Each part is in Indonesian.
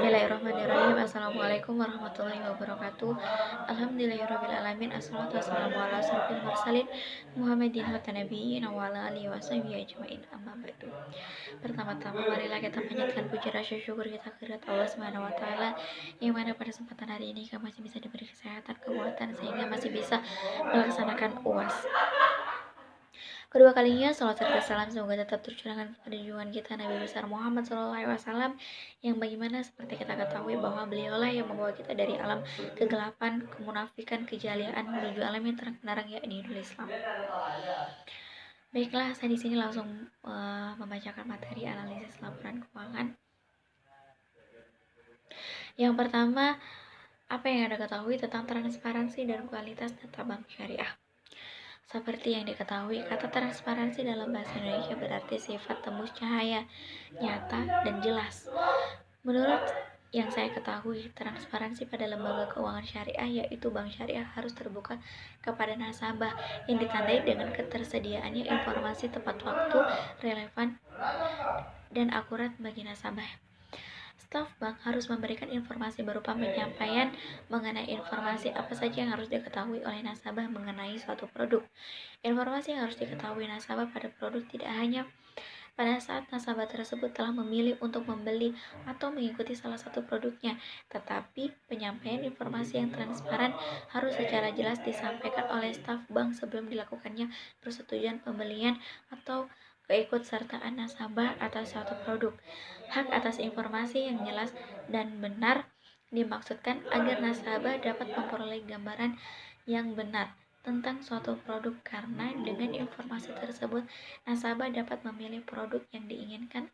Bismillahirrahmanirrahim. Assalamualaikum warahmatullahi wabarakatuh. Alhamdulillahirrahmanirrahim. Assalatu wassalamu ala asrofil mursalin Muhammadin wa tanabiyyin wa ala alihi wa sahbihi ajma'in, amma ba'du. Pertama-tama marilah kita panjatkan puji rasa syukur kita kehadirat Allah Subhanahu wa taala yang mana pada kesempatan hari ini kami masih bisa diberi kesehatan, kekuatan sehingga masih bisa melaksanakan UAS. Kedua kalinya, salawat serta salam semoga tetap tercurahkan kepada junjungan kita Nabi besar Muhammad SAW, yang bagaimana seperti kita ketahui bahwa beliaulah yang membawa kita dari alam kegelapan, kemunafikan, kejahilian menuju alam yang terang benderang, yakni Nurul Islam. Baiklah, saya di sini langsung membacakan materi analisis laporan keuangan. Yang pertama, apa yang Anda ketahui tentang transparansi dan kualitas data bank syariah? Seperti yang diketahui, kata transparansi dalam bahasa Indonesia berarti sifat tembus cahaya, nyata, dan jelas. Menurut yang saya ketahui, transparansi pada lembaga keuangan syariah yaitu bank syariah harus terbuka kepada nasabah yang ditandai dengan ketersediaannya informasi tepat waktu, relevan, dan akurat bagi nasabah. Staf bank harus memberikan informasi berupa penyampaian mengenai informasi apa saja yang harus diketahui oleh nasabah mengenai suatu produk. Informasi yang harus diketahui nasabah pada produk tidak hanya pada saat nasabah tersebut telah memilih untuk membeli atau mengikuti salah satu produknya, tetapi penyampaian informasi yang transparan harus secara jelas disampaikan oleh staf bank sebelum dilakukannya persetujuan pembelian atau keikutsertaan nasabah atas suatu produk. Hak atas informasi yang jelas dan benar dimaksudkan agar nasabah dapat memperoleh gambaran yang benar tentang suatu produk, karena dengan informasi tersebut nasabah dapat memilih produk yang diinginkan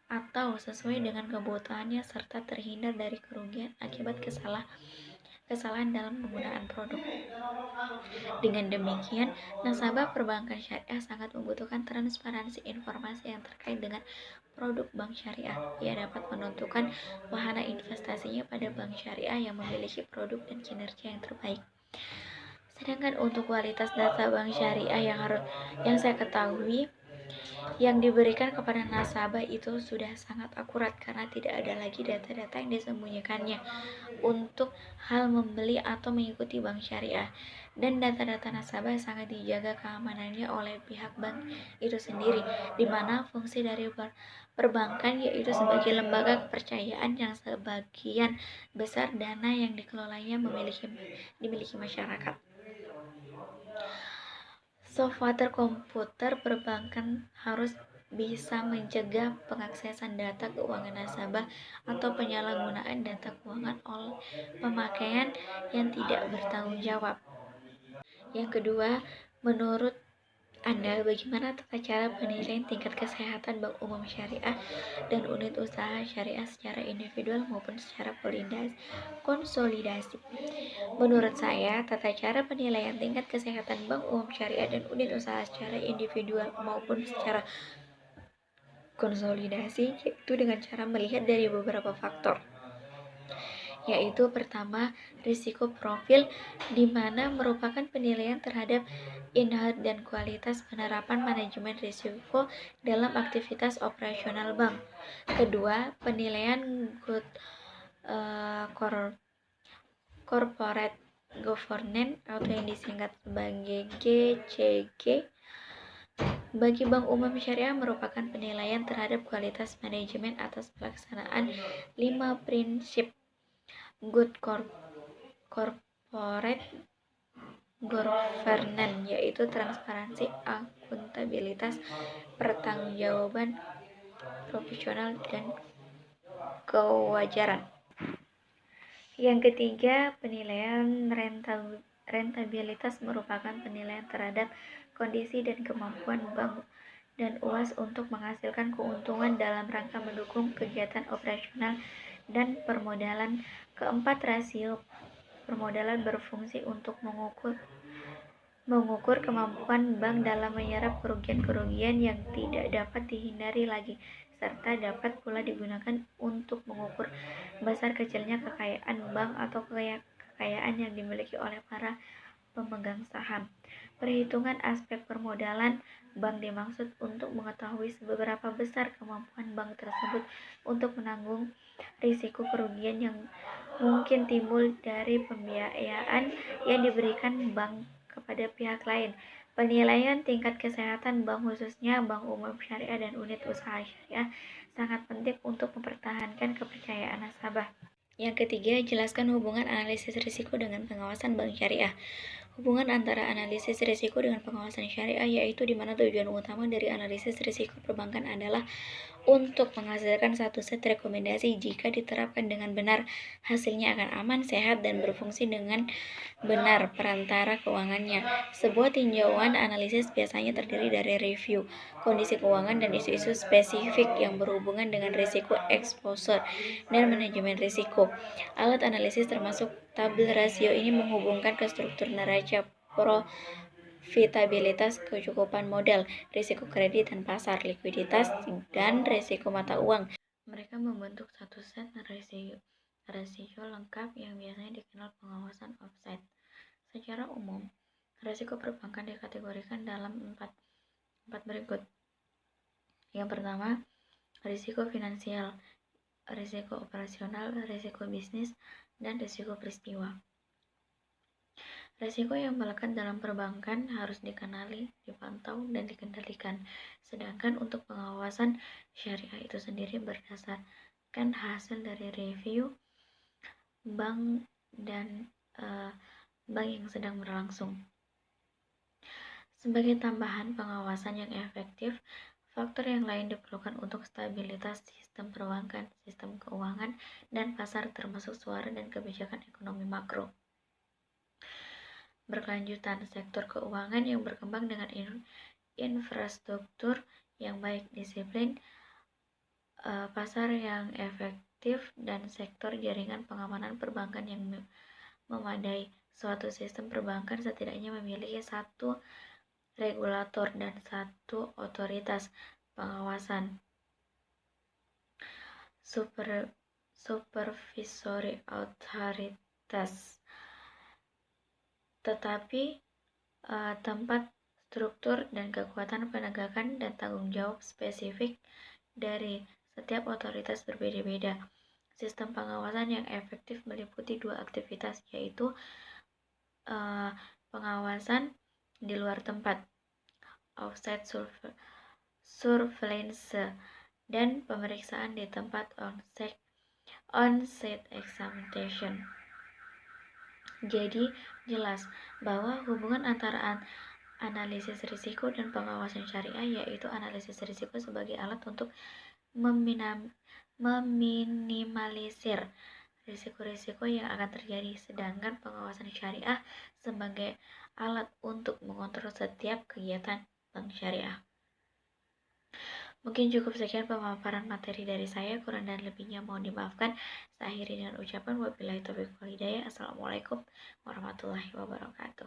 atau sesuai dengan kebutuhannya serta terhindar dari kerugian akibat kesalahan dalam penggunaan produk. Dengan demikian, nasabah perbankan syariah sangat membutuhkan transparansi informasi yang terkait dengan produk bank syariah. Ia dapat menentukan wahana investasinya pada bank syariah yang memiliki produk dan kinerja yang terbaik. Sedangkan untuk kualitas data bank syariah yang saya ketahui yang diberikan kepada nasabah itu sudah sangat akurat karena tidak ada lagi data-data yang disembunyikannya untuk hal membeli atau mengikuti bank syariah, dan data-data nasabah sangat dijaga keamanannya oleh pihak bank itu sendiri, di mana fungsi dari perbankan yaitu sebagai lembaga kepercayaan yang sebagian besar dana yang dikelolanya dimiliki masyarakat. Software komputer perbankan harus bisa mencegah pengaksesan data keuangan nasabah atau penyalahgunaan data keuangan oleh pemakaian yang tidak bertanggung jawab. Yang kedua, menurut Anda, bagaimana tata cara penilaian tingkat kesehatan bank umum syariah dan unit usaha syariah secara individual maupun secara konsolidasi? Menurut saya, tata cara penilaian tingkat kesehatan bank umum syariah dan unit usaha secara individual maupun secara konsolidasi yaitu dengan cara melihat dari beberapa faktor, yaitu pertama, risiko profil, di mana merupakan penilaian terhadap inhard dan kualitas penerapan manajemen risiko dalam aktivitas operasional bank. Kedua, penilaian good corporate governance atau yang disingkat sebagai GCG bagi bank umum syariah merupakan penilaian terhadap kualitas manajemen atas pelaksanaan 5 prinsip good corporate governance, yaitu transparansi, akuntabilitas, pertanggungjawaban, profesional, dan kewajaran. Yang ketiga, penilaian rentabilitas merupakan penilaian terhadap kondisi dan kemampuan bank dan UAS untuk menghasilkan keuntungan dalam rangka mendukung kegiatan operasional dan permodalan. Keempat, rasio permodalan berfungsi untuk mengukur kemampuan bank dalam menyerap kerugian-kerugian yang tidak dapat dihindari lagi, serta dapat pula digunakan untuk mengukur besar kecilnya kekayaan bank atau kekayaan yang dimiliki oleh para pemegang saham. Perhitungan aspek permodalan bank dimaksud untuk mengetahui seberapa besar kemampuan bank tersebut untuk menanggung risiko kerugian yang mungkin timbul dari pembiayaan yang diberikan bank kepada pihak lain. Penilaian tingkat kesehatan bank, khususnya bank umum syariah dan unit usaha syariah, sangat penting untuk mempertahankan kepercayaan nasabah. Yang ketiga, jelaskan hubungan analisis risiko dengan pengawasan bank syariah. Hubungan antara analisis risiko dengan pengawasan syariah yaitu di mana tujuan utama dari analisis risiko perbankan adalah untuk menghasilkan satu set rekomendasi. Jika diterapkan dengan benar, hasilnya akan aman, sehat, dan berfungsi dengan benar perantara keuangannya. Sebuah tinjauan analisis biasanya terdiri dari review kondisi keuangan dan isu-isu spesifik yang berhubungan dengan risiko exposure dan manajemen risiko. Alat analisis termasuk tabel rasio ini menghubungkan ke struktur neraca, profitabilitas, kecukupan modal, risiko kredit dan pasar, likuiditas, dan risiko mata uang. Mereka membentuk satu set rasio lengkap yang biasanya dikenal pengawasan offset. Secara umum, risiko perbankan dikategorikan dalam empat berikut. Yang pertama, risiko finansial, risiko operasional, risiko bisnis, dan risiko peristiwa. Risiko yang melekat dalam perbankan harus dikenali, dipantau, dan dikendalikan. Sedangkan untuk pengawasan syariah itu sendiri berdasarkan hasil dari review bank dan bank yang sedang berlangsung. Sebagai tambahan pengawasan yang efektif, faktor yang lain diperlukan untuk stabilitas sistem perbankan, sistem keuangan, dan pasar termasuk suara dan kebijakan ekonomi makro. Berkelanjutan, sektor keuangan yang berkembang dengan infrastruktur yang baik, disiplin pasar yang efektif, dan sektor jaringan pengamanan perbankan yang memadai. Suatu sistem perbankan setidaknya memiliki satu regulator dan satu otoritas pengawasan, supervisory authorities. Tetapi tempat, struktur, dan kekuatan penegakan dan tanggung jawab spesifik dari setiap otoritas berbeda-beda. Sistem pengawasan yang efektif meliputi dua aktivitas, yaitu pengawasan di luar tempat, offsite surveillance, dan pemeriksaan di tempat, on-site examination. Jadi, jelas bahwa hubungan antara analisis risiko dan pengawasan syariah yaitu analisis risiko sebagai alat untuk meminimalisir risiko-risiko yang akan terjadi, sedangkan pengawasan syariah sebagai alat untuk mengontrol setiap kegiatan bank syariah. Mungkin cukup sekian pemaparan materi dari saya, kurang dan lebihnya mohon dimaafkan. Saya akhiri dengan ucapan wabillahi taufiq wal hidayah. Assalamualaikum warahmatullahi wabarakatuh.